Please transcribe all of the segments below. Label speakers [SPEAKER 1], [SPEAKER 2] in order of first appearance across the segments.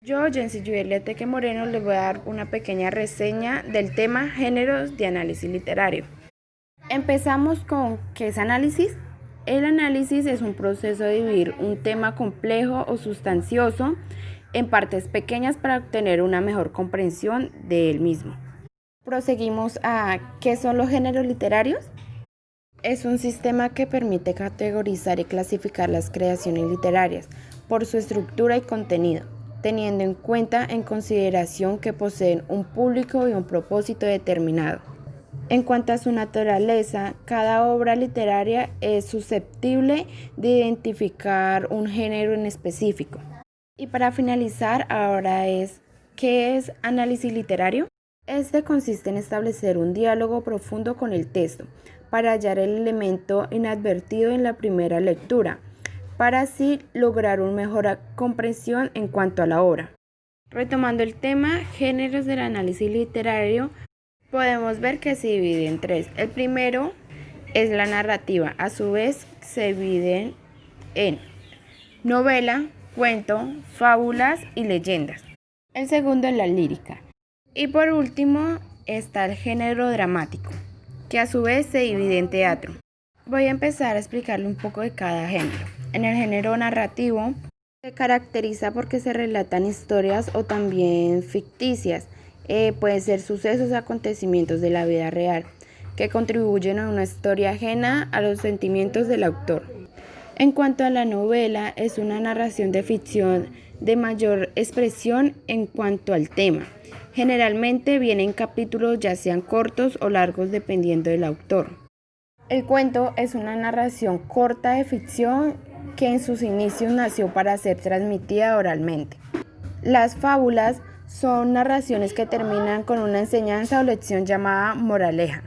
[SPEAKER 1] Yo, Jensi Juliette Moreno, les voy a dar una pequeña reseña del tema géneros de análisis literario. Empezamos con ¿qué es análisis? El análisis es un proceso de dividir un tema complejo o sustancioso en partes pequeñas para obtener una mejor comprensión de él mismo. Proseguimos a ¿qué son los géneros literarios? Es un sistema que permite categorizar y clasificar las creaciones literarias por su estructura y contenido, teniendo en cuenta en consideración que poseen un público y un propósito determinado. En cuanto a su naturaleza, cada obra literaria es susceptible de identificar un género en específico. Y para finalizar, ahora ¿qué es análisis literario? Este consiste en establecer un diálogo profundo con el texto para hallar el elemento inadvertido en la primera lectura, para así lograr una mejor comprensión en cuanto a la obra. Retomando el tema, géneros del análisis literario, podemos ver que se divide en tres. El primero es la narrativa, a su vez se divide en novela, cuento, fábulas y leyendas. El segundo es la lírica. Y por último está el género dramático, que a su vez se divide en teatro. Voy a empezar a explicarle un poco de cada género. En el género narrativo se caracteriza porque se relatan historias o también ficticias. Pueden ser sucesos o acontecimientos de la vida real que contribuyen a una historia ajena a los sentimientos del autor. En cuanto a la novela, es una narración de ficción de mayor expresión en cuanto al tema. Generalmente vienen capítulos ya sean cortos o largos dependiendo del autor. El cuento es una narración corta de ficción que en sus inicios nació para ser transmitida oralmente. Las fábulas son narraciones que terminan con una enseñanza o lección llamada moraleja.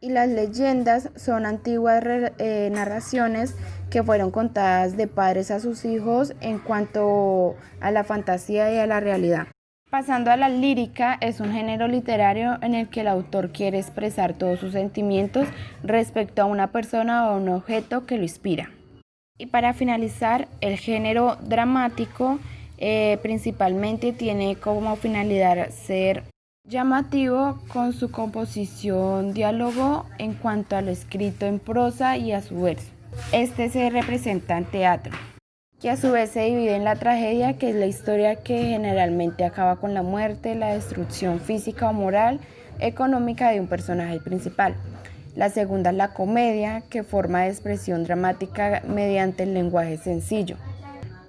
[SPEAKER 1] Y las leyendas son antiguas narraciones que fueron contadas de padres a sus hijos en cuanto a la fantasía y a la realidad. Pasando a la lírica, es un género literario en el que el autor quiere expresar todos sus sentimientos respecto a una persona o un objeto que lo inspira. Y para finalizar, el género dramático principalmente tiene como finalidad ser llamativo con su composición, diálogo en cuanto a lo escrito en prosa y a su verso. Este se representa en teatro, que a su vez se divide en la tragedia, que es la historia que generalmente acaba con la muerte, la destrucción física o moral, económica de un personaje principal. La segunda es la comedia, que forma de expresión dramática mediante el lenguaje sencillo,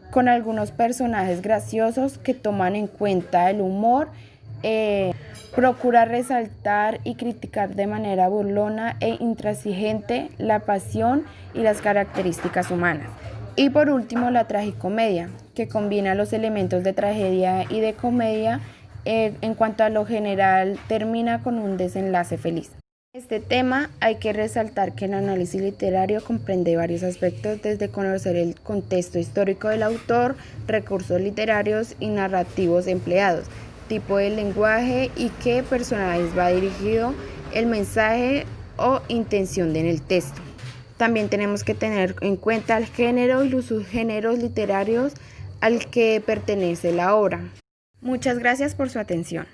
[SPEAKER 1] con algunos personajes graciosos que toman en cuenta el humor, procura resaltar y criticar de manera burlona e intransigente la pasión y las características humanas. Y por último, la tragicomedia, que combina los elementos de tragedia y de comedia, en cuanto a lo general termina con un desenlace feliz. Este tema hay que resaltar que el análisis literario comprende varios aspectos, desde conocer el contexto histórico del autor, recursos literarios y narrativos empleados, tipo de lenguaje y qué personajes va dirigido el mensaje o intención en el texto. También tenemos que tener en cuenta el género y los subgéneros literarios al que pertenece la obra. Muchas gracias por su atención.